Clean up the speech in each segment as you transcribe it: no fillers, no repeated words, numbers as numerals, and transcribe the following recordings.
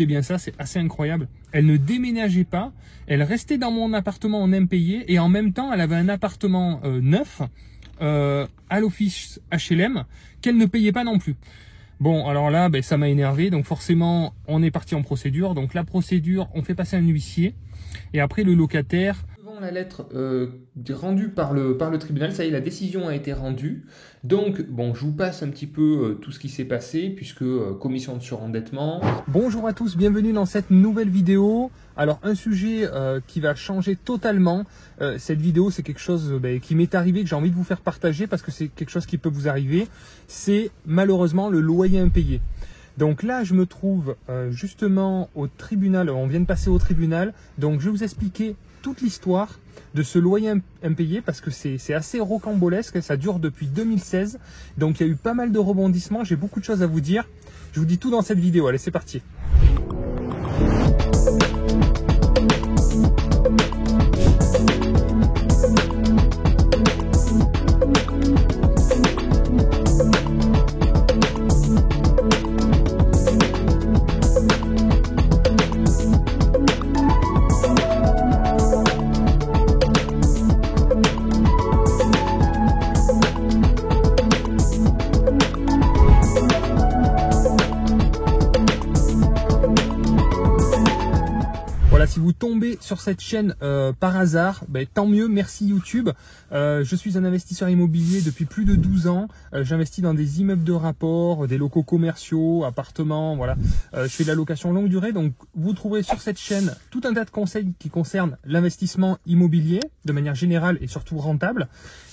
Écoutez bien ça, c'est assez incroyable. Elle ne déménageait pas, elle restait dans mon appartement en impayé et en même temps, elle avait un appartement neuf à l'office HLM qu'elle ne payait pas non plus. Bon, alors là, ben, ça m'a énervé, donc forcément, on est parti en procédure. Donc la procédure, on fait passer un huissier et après le locataire... Devant la lettre rendue par le tribunal, ça y est, la décision a été rendue. Donc, bon, je vous passe un petit peu tout ce qui s'est passé, puisque commission de surendettement. Bonjour à tous, bienvenue dans cette nouvelle vidéo. Alors, un sujet qui va changer totalement. Cette vidéo, c'est quelque chose qui m'est arrivé, que j'ai envie de vous faire partager, parce que c'est quelque chose qui peut vous arriver. C'est malheureusement le loyer impayé. Donc là, je me trouve justement au tribunal, on vient de passer au tribunal. Donc, je vais vous expliquer toute l'histoire de ce loyer impayé parce que c'est assez rocambolesque, ça dure depuis 2016, donc il y a eu pas mal de rebondissements, j'ai beaucoup de choses à vous dire, je vous dis tout dans cette vidéo, allez c'est parti. Si vous tombez sur cette chaîne par hasard, tant mieux, merci YouTube. Je suis un investisseur immobilier depuis plus de 12 ans. J'investis dans des immeubles de rapport, des locaux commerciaux, appartements, voilà. Je fais de la location longue durée, donc vous trouverez sur cette chaîne tout un tas de conseils qui concernent l'investissement immobilier de manière générale et surtout rentable.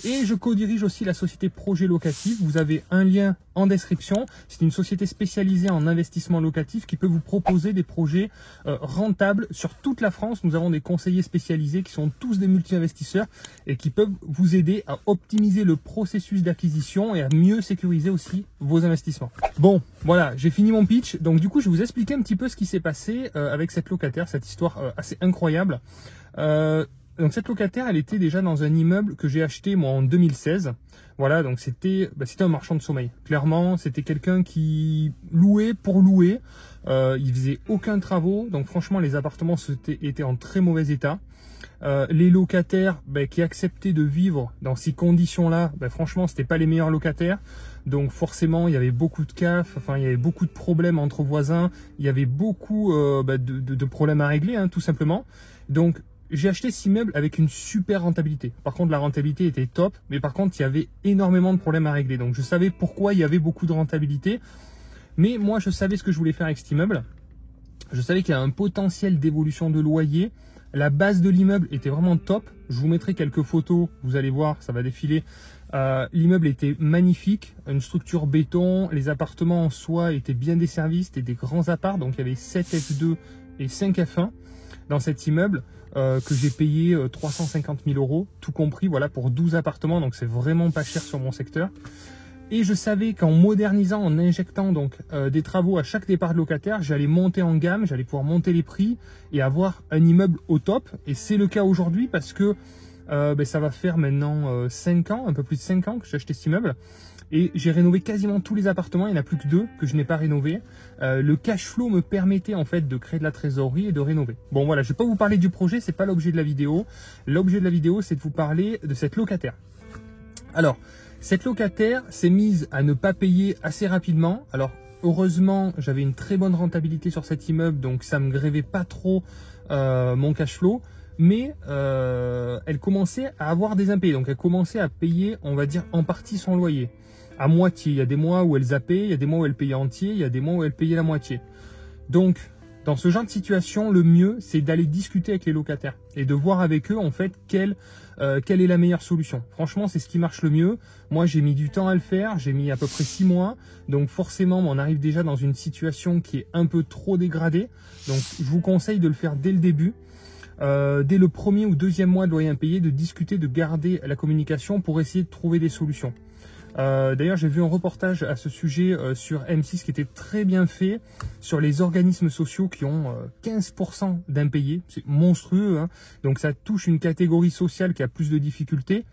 Et je co-dirige aussi la société Projet Locatif. Vous avez un lien en description. C'est une société spécialisée en investissement locatif qui peut vous proposer des projets rentables sur toute la France. Nous avons des conseillers spécialisés qui sont tous des multi-investisseurs et qui peuvent vous aider à optimiser le processus d'acquisition et à mieux sécuriser aussi vos investissements. Bon, voilà, j'ai fini mon pitch. Donc du coup, je vais vous expliquer un petit peu ce qui s'est passé avec cette locataire, cette histoire assez incroyable. Donc cette locataire, elle était déjà dans un immeuble que j'ai acheté moi en 2016. Voilà, donc c'était un marchand de sommeil. Clairement, c'était quelqu'un qui louait pour louer. Il faisait aucun travaux. Donc franchement, les appartements étaient en très mauvais état. Les locataires qui acceptaient de vivre dans ces conditions-là, franchement, c'était pas les meilleurs locataires. Donc forcément, il y avait beaucoup de CAF, enfin il y avait beaucoup de problèmes entre voisins. Il y avait beaucoup de problèmes à régler, hein, tout simplement. Donc j'ai acheté cet immeuble avec une super rentabilité. Par contre, la rentabilité était top, mais par contre, il y avait énormément de problèmes à régler. Donc, je savais pourquoi il y avait beaucoup de rentabilité. Mais moi, je savais ce que je voulais faire avec cet immeuble. Je savais qu'il y a un potentiel d'évolution de loyer. La base de l'immeuble était vraiment top. Je vous mettrai quelques photos. Vous allez voir, ça va défiler. L'immeuble était magnifique. Une structure béton. Les appartements en soi étaient bien desservis. C'était des grands apparts. Donc, il y avait 7 F2 et 5 F1 dans cet immeuble. Que j'ai payé 350 000 €, tout compris, voilà, pour 12 appartements, donc c'est vraiment pas cher sur mon secteur. Et je savais qu'en modernisant, en injectant donc des travaux à chaque départ de locataire, j'allais monter en gamme, j'allais pouvoir monter les prix et avoir un immeuble au top. Et c'est le cas aujourd'hui parce que ça va faire maintenant 5 ans, un peu plus de 5 ans que j'ai acheté cet immeuble. Et j'ai rénové quasiment tous les appartements, il n'y en a plus que 2 que je n'ai pas rénovés. Le cash flow me permettait en fait de créer de la trésorerie et de rénover. Bon voilà, je ne vais pas vous parler du projet, c'est pas l'objet de la vidéo. L'objet de la vidéo, c'est de vous parler de cette locataire. Alors, cette locataire s'est mise à ne pas payer assez rapidement. Alors, heureusement, j'avais une très bonne rentabilité sur cet immeuble, donc ça ne me grevait pas trop mon cash flow. Mais elle commençait à avoir des impayés, donc elle commençait à payer, on va dire, en partie son loyer. À moitié, il y a des mois où elle zappait, il y a des mois où elle payait entier, il y a des mois où elle payait la moitié. Donc, dans ce genre de situation, le mieux, c'est d'aller discuter avec les locataires et de voir avec eux, en fait, quelle est la meilleure solution. Franchement, c'est ce qui marche le mieux. Moi, j'ai mis du temps à le faire, j'ai mis à peu près 6 mois. Donc, forcément, on arrive déjà dans une situation qui est un peu trop dégradée. Donc, je vous conseille de le faire dès le début. Dès le premier ou deuxième mois de loyer impayé, de discuter, de garder la communication pour essayer de trouver des solutions. D'ailleurs, j'ai vu un reportage à ce sujet sur M6 qui était très bien fait sur les organismes sociaux qui ont 15% d'impayés. C'est monstrueux, hein. Donc ça touche une catégorie sociale qui a plus de difficultés.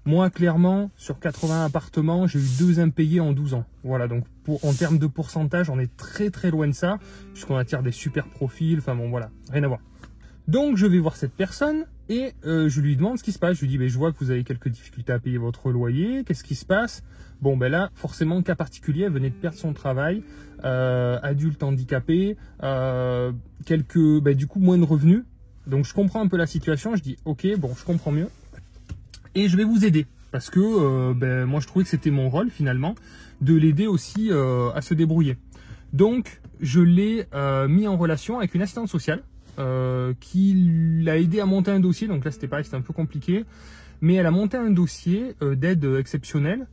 Moi, clairement, sur 80 appartements, j'ai eu 2 impayés en 12 ans. Voilà, donc en termes de pourcentage, on est très très loin de ça, puisqu'on attire des super profils, enfin bon, voilà, rien à voir. Donc, je vais voir cette personne et je lui demande ce qui se passe. Je lui dis, je vois que vous avez quelques difficultés à payer votre loyer, qu'est-ce qui se passe? Bon, là, forcément, cas particulier, elle venait de perdre son travail, adulte handicapé, du coup, moins de revenus. Donc, je comprends un peu la situation, je dis, ok, bon, je comprends mieux. Et je vais vous aider, parce que moi, je trouvais que c'était mon rôle, finalement, de l'aider aussi à se débrouiller. Donc, je l'ai mis en relation avec une assistante sociale, qui l'a aidé à monter un dossier. Donc là, c'était pareil, c'était un peu compliqué. Mais elle a monté un dossier d'aide exceptionnelle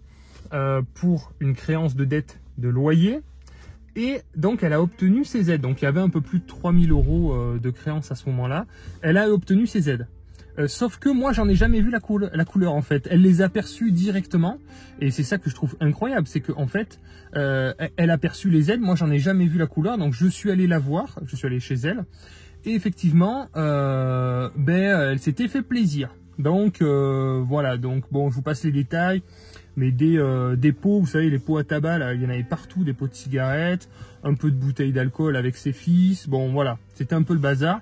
pour une créance de dette de loyer. Et donc, elle a obtenu ses aides. Donc, il y avait un peu plus de 3000 € de créance à ce moment-là. Elle a obtenu ses aides. Sauf que moi, j'en ai jamais vu la couleur en fait. Elle les a perçues directement. Et c'est ça que je trouve incroyable. C'est qu'en fait, elle a perçu les aides. Moi, j'en ai jamais vu la couleur. Donc, je suis allé la voir. Je suis allé chez elle. Et effectivement, elle s'était fait plaisir. Donc, voilà. Donc, bon, je vous passe les détails. Mais des pots, vous savez, les pots à tabac, là, il y en avait partout, des pots de cigarettes, un peu de bouteilles d'alcool avec ses fils. Bon, voilà, c'était un peu le bazar.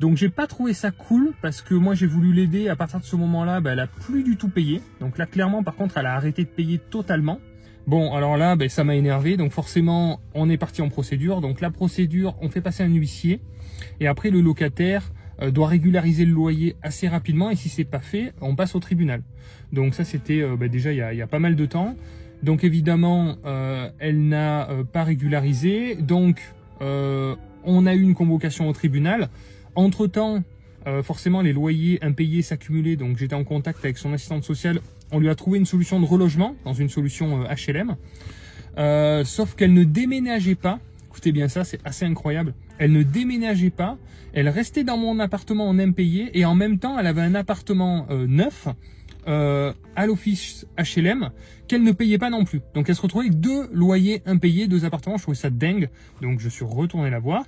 Donc, j'ai pas trouvé ça cool parce que moi, j'ai voulu l'aider. À partir de ce moment-là, elle a plus du tout payé. Donc là, clairement, par contre, elle a arrêté de payer totalement. Bon, alors là, ça m'a énervé. Donc forcément, on est parti en procédure. Donc la procédure, on fait passer un huissier. Et après, le locataire doit régulariser le loyer assez rapidement. Et si c'est pas fait, on passe au tribunal. Donc ça, c'était déjà il y a pas mal de temps. Donc évidemment, elle n'a pas régularisé. Donc on a eu une convocation au tribunal. Entre-temps, forcément, les loyers impayés s'accumulaient. Donc j'étais en contact avec son assistante sociale. On lui a trouvé une solution de relogement dans une solution HLM. Sauf qu'elle ne déménageait pas. Écoutez bien ça, c'est assez incroyable. Elle ne déménageait pas. Elle restait dans mon appartement en impayé. Et en même temps, elle avait un appartement neuf à l'office HLM qu'elle ne payait pas non plus. Donc elle se retrouvait avec 2 loyers impayés, 2 appartements. Je trouvais ça dingue. Donc je suis retourné la voir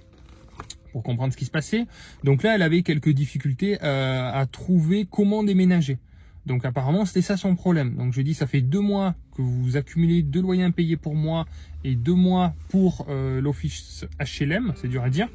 pour comprendre ce qui se passait. Donc là, elle avait quelques difficultés à trouver comment déménager. Donc apparemment, c'était ça son problème. Donc je dis, ça fait 2 mois que vous accumulez 2 loyers impayés pour moi et 2 mois pour l'office HLM. C'est dur à dire.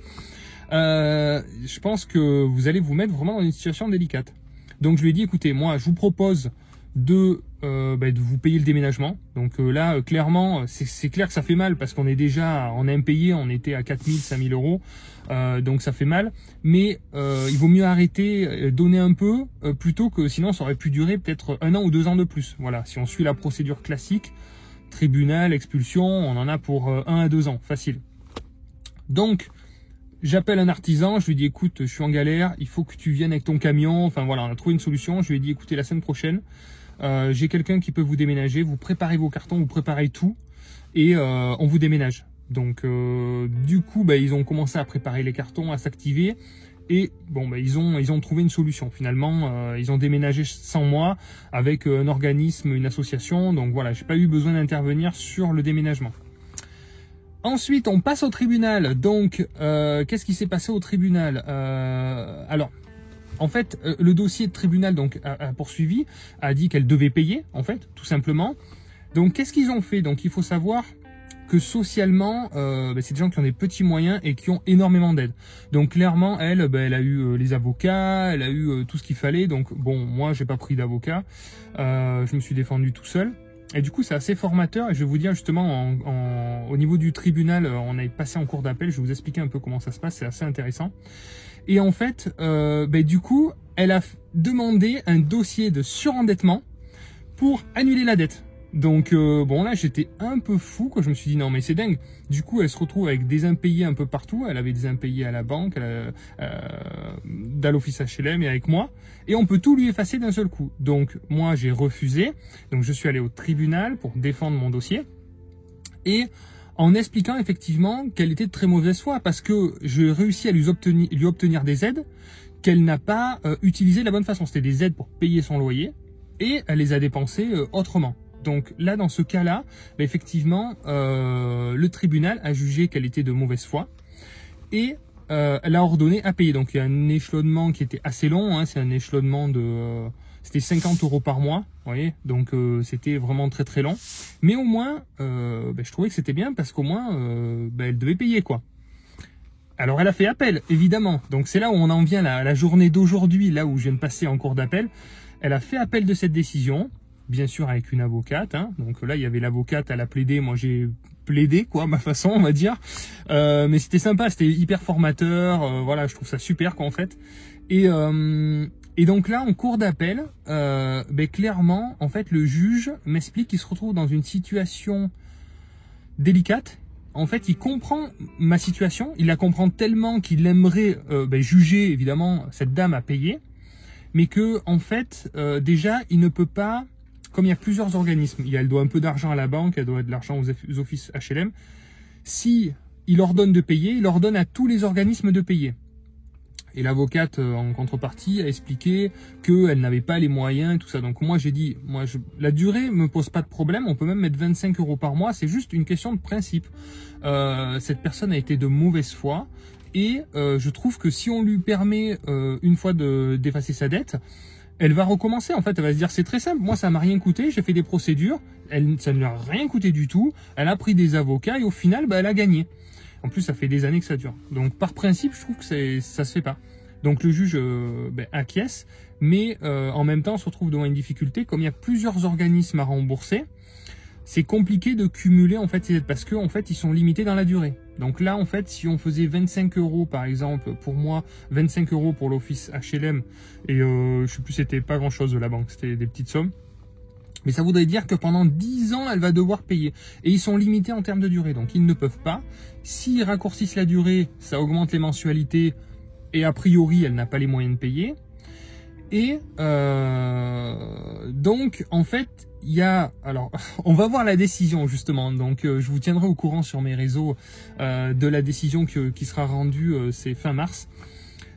Je pense que vous allez vous mettre vraiment dans une situation délicate. Donc je lui ai dit, écoutez, moi, je vous propose de vous payer le déménagement. Donc là, clairement, c'est clair que ça fait mal parce qu'on est déjà en impayé, on était à 4000, 5000 €. Donc ça fait mal, mais il vaut mieux arrêter, donner un peu, plutôt que sinon ça aurait pu durer peut-être 1 an ou 2 ans de plus. Voilà, si on suit la procédure classique, tribunal, expulsion, on en a pour 1 à 2 ans, facile. Donc, j'appelle un artisan, je lui dis, écoute, je suis en galère, il faut que tu viennes avec ton camion. Enfin voilà, on a trouvé une solution. Je lui ai dit, écoutez, la semaine prochaine, j'ai quelqu'un qui peut vous déménager, vous préparez vos cartons, vous préparez tout, et on vous déménage. Donc du coup, ils ont commencé à préparer les cartons, à s'activer, et bon, ils ont trouvé une solution. Finalement, ils ont déménagé sans moi avec un organisme, une association. Donc voilà, j'ai pas eu besoin d'intervenir sur le déménagement. Ensuite, on passe au tribunal. Donc, qu'est-ce qui s'est passé au tribunal? Alors, en fait, le dossier de tribunal a poursuivi, a dit qu'elle devait payer, en fait, tout simplement. Donc, qu'est-ce qu'ils ont fait? Donc, il faut savoir que socialement, c'est des gens qui ont des petits moyens et qui ont énormément d'aide. Donc, clairement, elle a eu les avocats, elle a eu tout ce qu'il fallait. Donc, bon, moi, j'ai pas pris d'avocat. Je me suis défendu tout seul. Et du coup, c'est assez formateur. Et je vais vous dire justement, au niveau du tribunal, on est passé en cours d'appel. Je vais vous expliquer un peu comment ça se passe. C'est assez intéressant. Et en fait, du coup, elle a demandé un dossier de surendettement pour annuler la dette. Donc, bon, là, j'étais un peu fou, quoi. Je me suis dit, non, mais c'est dingue. Du coup, elle se retrouve avec des impayés un peu partout. Elle avait des impayés à la banque, dans l'office HLM et avec moi. Et on peut tout lui effacer d'un seul coup. Donc, moi, j'ai refusé. Donc, je suis allé au tribunal pour défendre mon dossier. Et en expliquant effectivement qu'elle était de très mauvaise foi, parce que j'ai réussi à lui obtenir des aides qu'elle n'a pas utilisées de la bonne façon. C'était des aides pour payer son loyer. Et elle les a dépensées autrement. Donc là, dans ce cas-là, effectivement, le tribunal a jugé qu'elle était de mauvaise foi et elle a ordonné à payer. Donc il y a un échelonnement qui était assez long, hein, c'est un échelonnement de c'était 50 € par mois, vous voyez, donc c'était vraiment très très long. Mais au moins, je trouvais que c'était bien parce qu'au moins, elle devait payer quoi. Alors elle a fait appel, évidemment. Donc c'est là où on en vient à la journée d'aujourd'hui, là où je viens de passer en cours d'appel. Elle a fait appel de cette décision, bien sûr avec une avocate. Hein. Donc là, il y avait l'avocate, elle a plaidé, moi j'ai plaidé, quoi, ma façon, on va dire. Mais c'était sympa, c'était hyper formateur. Voilà, je trouve ça super, quoi, en fait. Et donc là, en cours d'appel, clairement, en fait, le juge m'explique qu'il se retrouve dans une situation délicate. En fait, il comprend ma situation, il la comprend tellement qu'il aimerait juger, évidemment, cette dame à payer, mais que, en fait, déjà, il ne peut pas, comme il y a plusieurs organismes, elle doit un peu d'argent à la banque, elle doit de l'argent aux offices HLM, si il ordonne de payer, il ordonne à tous les organismes de payer. Et l'avocate, en contrepartie, a expliqué qu'elle n'avait pas les moyens, tout ça. Donc moi, j'ai dit, la durée me pose pas de problème, on peut même mettre 25 € par mois, c'est juste une question de principe. Cette personne a été de mauvaise foi, et je trouve que si on lui permet une fois d'effacer sa dette, elle va recommencer. En fait, elle va se dire, c'est très simple, moi ça m'a rien coûté, j'ai fait des procédures, ça ne lui a rien coûté du tout, elle a pris des avocats, et au final, elle a gagné. En plus, ça fait des années que ça dure. Donc, par principe, je trouve que ça se fait pas. Donc, le juge acquiesce, mais en même temps, on se retrouve devant une difficulté. Comme il y a plusieurs organismes à rembourser, c'est compliqué de cumuler en fait ces aides parce que en fait, ils sont limités dans la durée. Donc là, en fait, si on faisait 25 € par exemple pour moi, 25 € pour l'office HLM, et je sais plus, c'était pas grand-chose de la banque, c'était des petites sommes. Mais ça voudrait dire que pendant 10 ans, elle va devoir payer. Et ils sont limités en termes de durée, donc ils ne peuvent pas. S'ils raccourcissent la durée, ça augmente les mensualités, et a priori, elle n'a pas les moyens de payer. Et donc, en fait, il y a... Alors, on va voir la décision, justement. Donc, je vous tiendrai au courant sur mes réseaux de la décision qui sera rendue, c'est fin mars.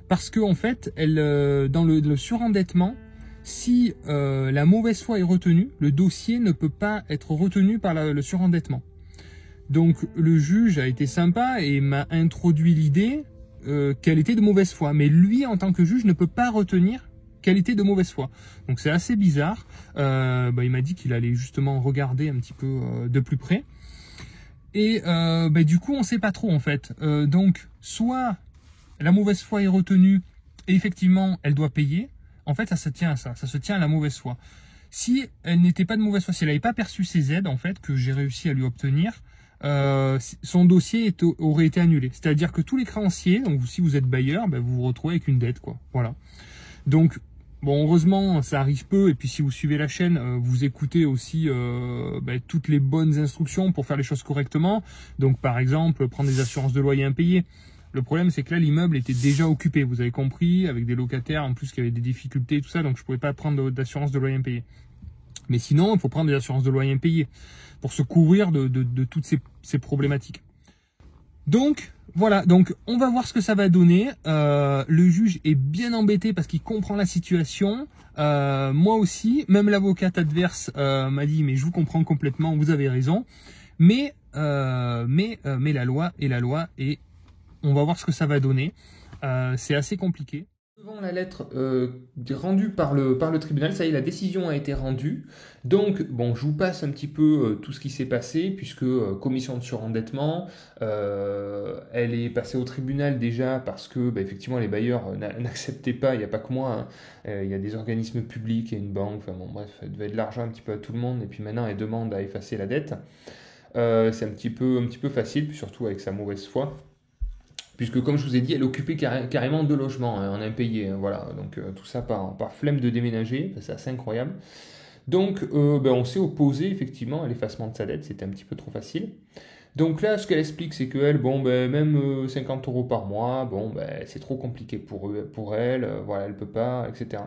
Parce que en fait, dans le surendettement, si la mauvaise foi est retenue, le dossier ne peut pas être retenu par le surendettement. Donc le juge a été sympa et m'a introduit l'idée qu'elle était de mauvaise foi. Mais lui, en tant que juge, ne peut pas retenir qu'elle était de mauvaise foi. Donc c'est assez bizarre. Il m'a dit qu'il allait justement regarder un petit peu de plus près. Et du coup, on ne sait pas trop en fait. Donc soit la mauvaise foi est retenue et effectivement, elle doit payer. En fait, ça se tient à ça se tient à la mauvaise foi. Si elle n'était pas de mauvaise foi, si elle n'avait pas perçu ces aides, en fait, que j'ai réussi à lui obtenir, son dossier aurait été annulé. C'est-à-dire que tous les créanciers, donc si vous êtes bailleur, vous vous retrouvez avec une dette, quoi. Voilà. Donc, bon, heureusement, ça arrive peu, et puis si vous suivez la chaîne, vous écoutez aussi toutes les bonnes instructions pour faire les choses correctement. Donc, par exemple, prendre des assurances de loyer impayées. Le problème, c'est que là, l'immeuble était déjà occupé, vous avez compris, avec des locataires, en plus, qui avaient des difficultés et tout ça, donc je ne pouvais pas prendre d'assurance de loyer impayé. Mais sinon, il faut prendre des assurances de loyer impayé pour se couvrir de toutes ces problématiques. Donc, voilà, donc on va voir ce que ça va donner. Le juge est bien embêté parce qu'il comprend la situation. Moi aussi, même l'avocate adverse m'a dit, mais je vous comprends complètement, vous avez raison. Mais la loi est la loi et on va voir ce que ça va donner. C'est assez compliqué. Devant la lettre rendue par le tribunal, ça y est, la décision a été rendue. Donc, bon, je vous passe un petit peu tout ce qui s'est passé, puisque commission de surendettement, elle est passée au tribunal déjà parce que, effectivement, les bailleurs n'acceptaient pas, il n'y a pas que moi, hein, il y a des organismes publics, il y a une banque, enfin bon, bref, elle devait de l'argent un petit peu à tout le monde, et puis maintenant, elle demande à effacer la dette. C'est un petit peu facile, puis surtout avec sa mauvaise foi. Puisque, comme je vous ai dit, elle occupait carrément 2 logements en impayé. Hein, voilà, donc tout ça par flemme de déménager, c'est assez incroyable. Donc, on s'est opposé effectivement à l'effacement de sa dette, c'était un petit peu trop facile. Donc là, ce qu'elle explique, c'est qu'elle, même 50 € par mois, c'est trop compliqué pour elle, voilà, elle peut pas, etc.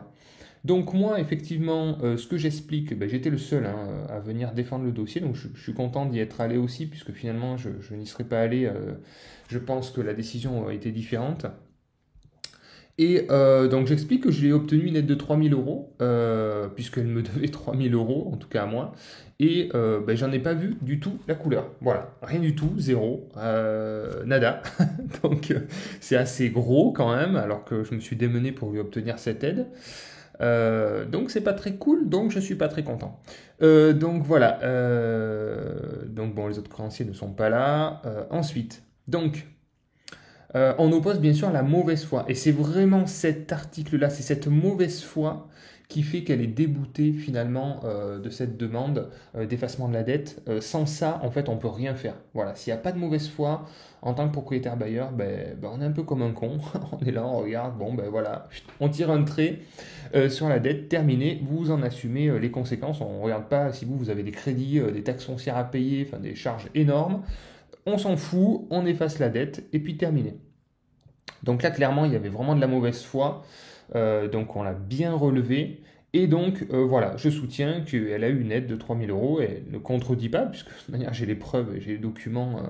Donc moi, effectivement, ce que j'explique, j'étais le seul à venir défendre le dossier, donc je suis content d'y être allé aussi, puisque finalement, je n'y serais pas allé, je pense que la décision a été différente. Et donc j'explique que j'ai obtenu une aide de 3 000 €, puisqu'elle me devait 3 000 €, en tout cas à moi, et j'en ai pas vu du tout la couleur. Voilà, rien du tout, zéro, nada. Donc c'est assez gros quand même, alors que je me suis démené pour lui obtenir cette aide. Donc c'est pas très cool, donc je suis pas très content. Donc voilà, donc bon, les autres créanciers ne sont pas là. Ensuite, donc on oppose bien sûr la mauvaise foi. Et c'est vraiment cet article-là, c'est cette mauvaise foi qui fait qu'elle est déboutée finalement de cette demande d'effacement de la dette. Sans ça, en fait, on peut rien faire. Voilà, s'il n'y a pas de mauvaise foi, en tant que propriétaire bailleur, on est un peu comme un con. On est là, on regarde, bon ben voilà, on tire un trait sur la dette, terminé, vous en assumez les conséquences. On ne regarde pas si vous avez des crédits, des taxes foncières à payer, enfin des charges énormes. On s'en fout, on efface la dette et puis terminé. Donc là, clairement, il y avait vraiment de la mauvaise foi. Donc on l'a bien relevé. Et donc voilà, je soutiens qu'elle a eu une aide de 3 000 euros. Et elle ne contredit pas, puisque de toute manière j'ai les preuves et j'ai les documents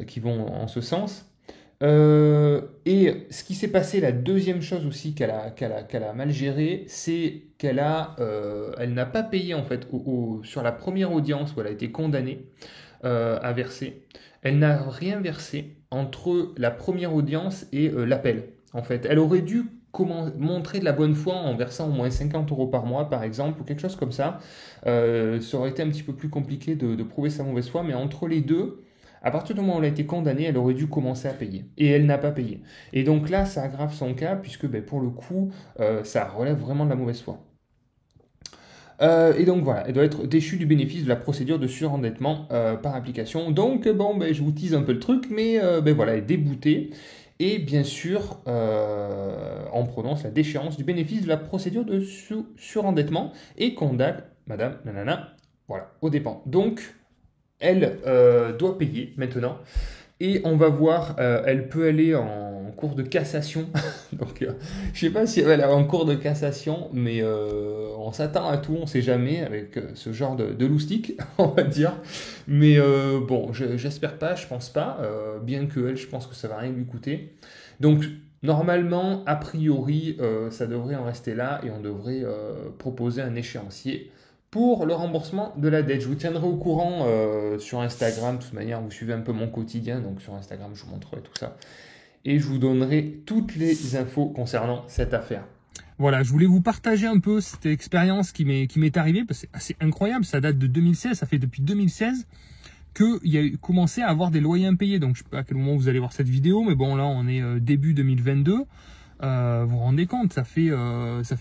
qui vont en ce sens. Et ce qui s'est passé, la deuxième chose aussi qu'elle a mal géré, c'est qu'elle n'a pas payé en fait sur la première audience où elle a été condamnée à verser. Elle n'a rien versé entre la première audience et l'appel. En fait, elle aurait dû montrer de la bonne foi en versant au moins 50 euros par mois, par exemple, ou quelque chose comme ça. Ça aurait été un petit peu plus compliqué de prouver sa mauvaise foi, mais entre les deux, à partir du moment où elle a été condamnée, elle aurait dû commencer à payer. Et elle n'a pas payé. Et donc là, ça aggrave son cas, puisque pour le coup, ça relève vraiment de la mauvaise foi. Et donc voilà, elle doit être déchue du bénéfice de la procédure de surendettement par application. Donc bon, je vous tease un peu le truc, mais voilà, elle est déboutée. Et bien sûr, on prononce la déchéance du bénéfice de la procédure de surendettement et condamne Madame Nanana, voilà, aux dépens. Donc, elle doit payer maintenant. Et on va voir, elle peut aller en cours de cassation. Donc, je sais pas si elle va aller en cours de cassation, mais on s'attend à tout, on sait jamais avec ce genre de loustic, on va dire. Mais bon, j'espère pas, je pense pas. Bien que elle, je pense que ça va rien lui coûter. Donc, normalement, a priori, ça devrait en rester là et on devrait proposer un échéancier pour le remboursement de la dette. Je vous tiendrai au courant sur Instagram. De toute manière, vous suivez un peu mon quotidien. Donc sur Instagram, je vous montrerai tout ça. Et je vous donnerai toutes les infos concernant cette affaire. Voilà, je voulais vous partager un peu cette expérience qui m'est arrivée. Parce que c'est assez incroyable. Ça date de 2016. Ça fait depuis 2016 qu'il y a commencé à avoir des loyers impayés. Donc je ne sais pas à quel moment vous allez voir cette vidéo. Mais bon, là, on est début 2022. Vous vous rendez compte, ça fait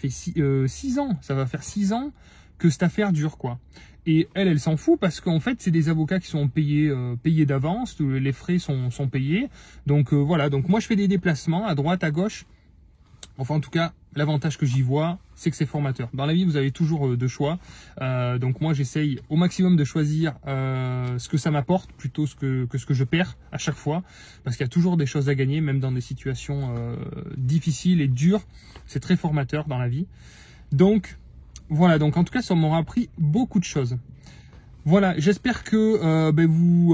6 ans. Ça va faire 6 ans que cette affaire dure, quoi. Et elle s'en fout parce qu'en fait, c'est des avocats qui sont payés d'avance, les frais sont payés. Donc voilà, donc moi je fais des déplacements à droite, à gauche. Enfin en tout cas, l'avantage que j'y vois, c'est que c'est formateur. Dans la vie, vous avez toujours deux choix. Donc moi j'essaye au maximum de choisir ce que ça m'apporte plutôt que ce que je perds à chaque fois. Parce qu'il y a toujours des choses à gagner, même dans des situations difficiles et dures. C'est très formateur dans la vie. Donc voilà, donc en tout cas, ça m'aura appris beaucoup de choses. Voilà, j'espère que vous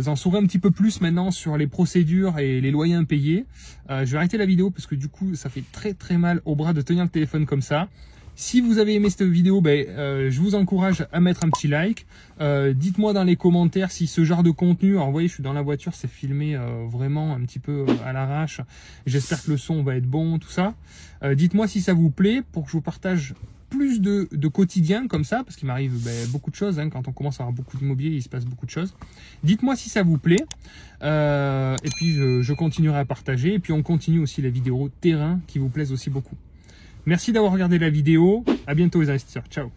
en saurez un petit peu plus maintenant sur les procédures et les loyers impayés. Je vais arrêter la vidéo parce que du coup, ça fait très très mal au bras de tenir le téléphone comme ça. Si vous avez aimé cette vidéo, je vous encourage à mettre un petit like. Dites-moi dans les commentaires si ce genre de contenu, alors vous voyez, je suis dans la voiture, c'est filmé vraiment un petit peu à l'arrache. J'espère que le son va être bon, tout ça. Dites-moi si ça vous plaît pour que je vous partage plus de quotidien comme ça, parce qu'il m'arrive beaucoup de choses, hein, quand on commence à avoir beaucoup d'immobilier, il se passe beaucoup de choses. Dites-moi si ça vous plaît, et puis je continuerai à partager, et puis on continue aussi les vidéos terrain qui vous plaisent aussi beaucoup. Merci d'avoir regardé la vidéo, à bientôt les investisseurs, ciao.